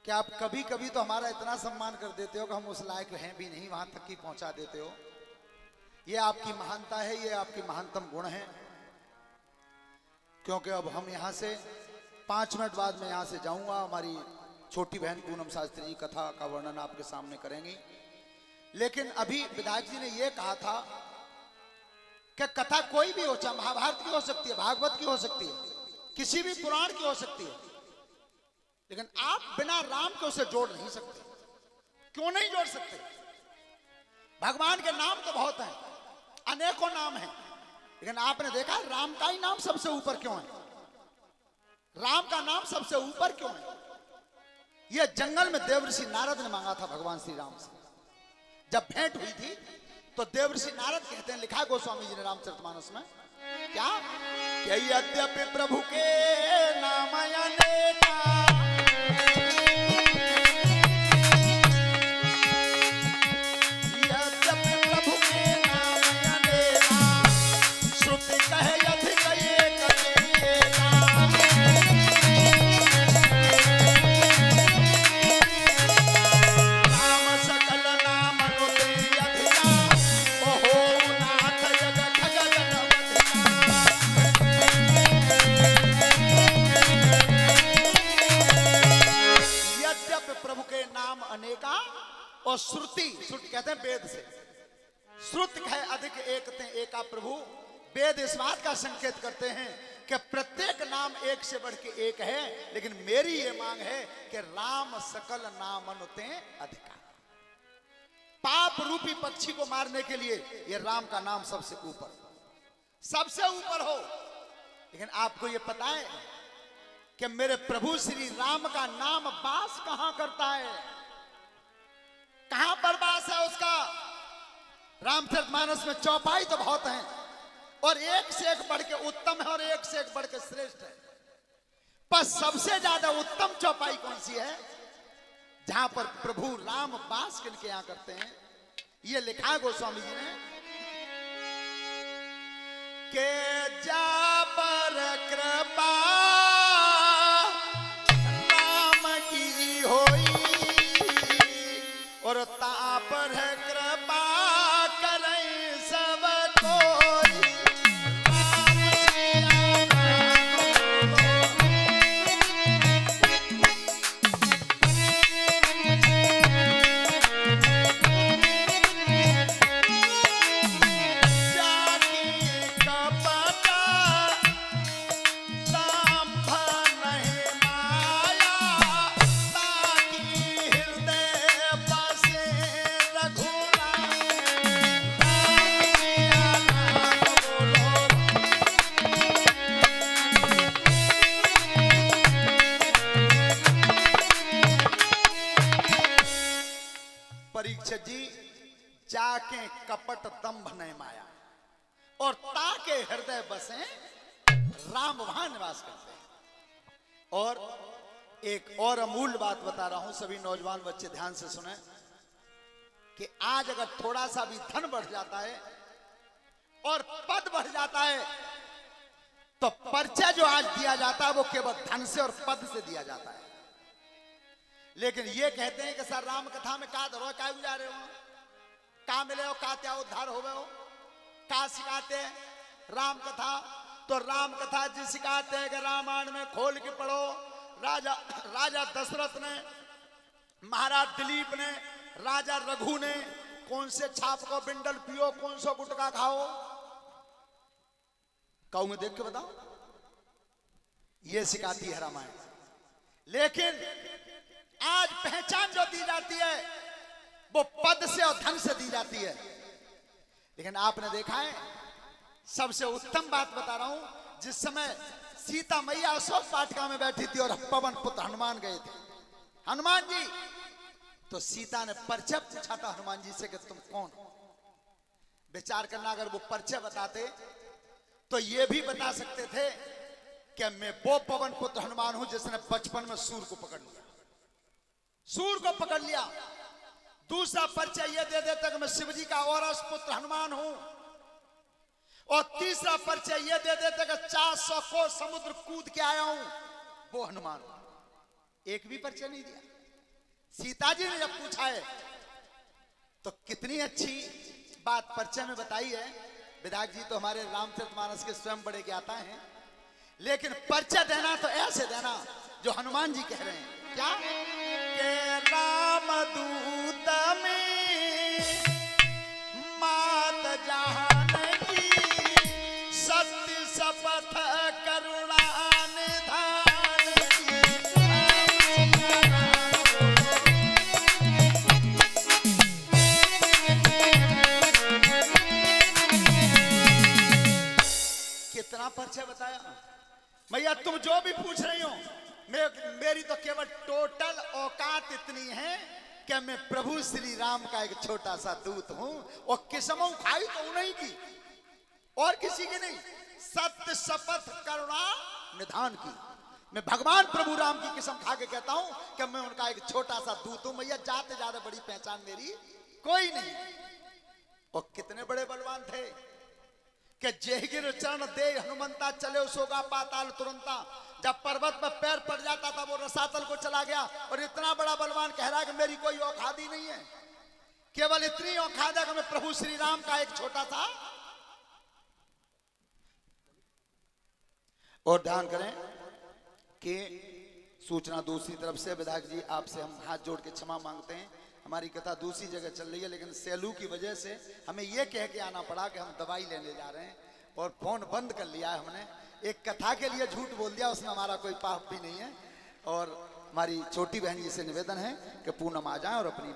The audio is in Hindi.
कि आप कभी कभी तो हमारा इतना सम्मान कर देते हो कि हम उस लायक हैं भी नहीं, वहां तक की पहुंचा देते हो। ये आपकी महानता है, ये आपकी महानतम गुण है। क्योंकि अब हम यहाँ से 5 मिनट बाद मैं यहाँ से जाऊंगा, हमारी छोटी बहन पूनम शास्त्री जी कथा का वर्णन आपके सामने करेंगी। लेकिन अभी विधायक जी ने यह कहा था कि कथा कोई भी हो, चाहे महाभारत की हो सकती है, भागवत की हो सकती है, किसी भी पुराण की हो सकती है, लेकिन आप बिना राम के उसे जोड़ नहीं सकते। क्यों नहीं जोड़ सकते? भगवान के नाम तो बहुत हैं, अनेकों नाम हैं, लेकिन आपने देखा राम का ही नाम सबसे ऊपर क्यों है? राम का नाम सबसे ऊपर क्यों है? यह जंगल में देवर्षि नारद ने मांगा था भगवान श्री राम से। जब भेंट हुई थी तो देवर्षि नारद कहते हैं, लिखा गोस्वामी जी ने रामचरितमानस में, क्या कि यद्यपि प्रभु के नाम अनेका, यद्यपि प्रभु के नाम अनेका, श्रुति कहे अधिक एक तेरा। राम सकल नाम अनुते अधिका, ओहो नाथ जग खगन अवधिका। यद्यपि प्रभु के नाम अनेका, और श्रुति, श्रुति कहते हैं वेद से, श्रुति है अधिक एक ते एका प्रभु। वेद इस बात का संकेत करते हैं कि प्रत्येक नाम एक से बढ़ के एक है, लेकिन मेरी ये मांग है कि राम सकल नामनुते अधिका। पाप रूपी पक्षी को मारने के लिए ये राम का नाम सबसे ऊपर, सबसे ऊपर हो। लेकिन आपको ये पता है कि मेरे प्रभु श्री राम का नाम वास कहां करता है? कहां पर वास है उसका? रामचरितमानस में चौपाई तो बहुत हैं, और एक से एक बढ़ के उत्तम है और एक से एक बढ़ के श्रेष्ठ है। पर सबसे ज्यादा उत्तम चौपाई कौन सी है? जहां पर प्रभु राम वास किनके यहां करते हैं? ये लिखा है गोस्वामी जी ने के जा पर कृपा राम की होई, और ता पर है कृपा करें सब कोई। राम सिया राम जाकी कपटा संभ नहीं माया, ताकि हृदय बसे रघुराम। राम सिया राम बोलो। परीक्षित जी, जाके कपट दंभ नहीं माया, और ताके हृदय बसे राम वहां निवास करते हैं। और एक और अमूल्य बात बता रहा हूं, सभी नौजवान बच्चे ध्यान से सुने, कि आज अगर थोड़ा सा भी धन बढ़ जाता है और पद बढ़ जाता है, तो परिचय जो आज दिया जाता है वो केवल धन से और पद से दिया जाता है। लेकिन ये कहते हैं कि सर राम कथा में का धरो, का जा रहे हो, का मिले हो, का त्या उद्धार हो गए हो, का सिखाते हैं राम कथा? तो राम कथा जी सिखाते हैं कि रामायण में खोल के पढ़ो। राजा दशरथ ने, महाराज दिलीप ने, राजा रघु ने कौन से छाप को बिंडल पियो, कौन सा गुटखा खाओ, काऊ में देख के बताओ। ये सिखाती है रामायण। लेकिन आज पहचान जो दी जाती है वो पद से और धन से दी जाती है। लेकिन आपने देखा है, सबसे उत्तम बात बता रहा हूं, जिस समय सीता मैया अशोक वाटिका में बैठी थी और पवन पुत्र हनुमान गए थे, हनुमान जी, तो सीता ने परिचय पूछा था हनुमान जी से कि तुम कौन हो? विचार करना, अगर वो परिचय बताते तो ये भी बता सकते थे कि मैं वो पवन पुत्र हनुमान हूं जिसने बचपन में सूर को पकड़ लिया, सूर को पकड़ लिया। दूसरा परिचय यह दे देते कि मैं शिवजी का औरस पुत्र हनुमान हूं, और तीसरा परिचय यह दे देते कि 400 को समुद्र कूद के आया हूं, वो हनुमान हूं। एक भी परिचय नहीं दिया। सीता जी ने जब पूछा है तो कितनी अच्छी बात परिचय में बताई है। विधायक जी तो हमारे रामचरितमानस के स्वयं बड़े ज्ञाता हैं, लेकिन परिचय देना तो ऐसे देना जो हनुमान जी कह रहे हैं। क्या के राम दूत में मात जहान की, सत्य शपथ करुणा निधान की। कितना परिचय बताया भैया। तुम जो भी पूछ रही हो, मेरी तो केवल टोटल औकात इतनी है कि मैं प्रभु श्री राम का एक छोटा सा दूत हूं, और किस्मों खाई तो उन्हीं की और किसी की नहीं। सत्य शपथ करुणा निधान की, मैं भगवान प्रभु राम की कसम खा के कहता हूं कि मैं उनका एक छोटा सा दूत हूं भैया। जाते ज्यादा बड़ी पहचान मेरी कोई नहीं। और कितने बड़े बलवान थे कि जेहगिर चरण दे हनुमंता, चले सोगा पाताल तुरंता। जब पर्वत पर पैर पड़ जाता था वो रसातल को चला गया। और इतना बड़ा बलवान कह रहा है कि मेरी कोई औकात ही नहीं है, केवल इतनी औकात है कि मैं प्रभु श्री राम का एक छोटा सा। और ध्यान करें कि सूचना दूसरी तरफ से, विधायक जी आपसे हम हाथ जोड़ के क्षमा मांगते हैं। हमारी कथा दूसरी जगह चल रही है, लेकिन सेलू की वजह से हमें यह कह के आना पड़ा कि हम दवाई लेने जा रहे हैं, और फोन बंद कर लिया है हमने। एक कथा के लिए झूठ बोल दिया, उसमें हमारा कोई पाप भी नहीं है। और हमारी छोटी बहन जी से निवेदन है कि पूनम आ जाए और अपनी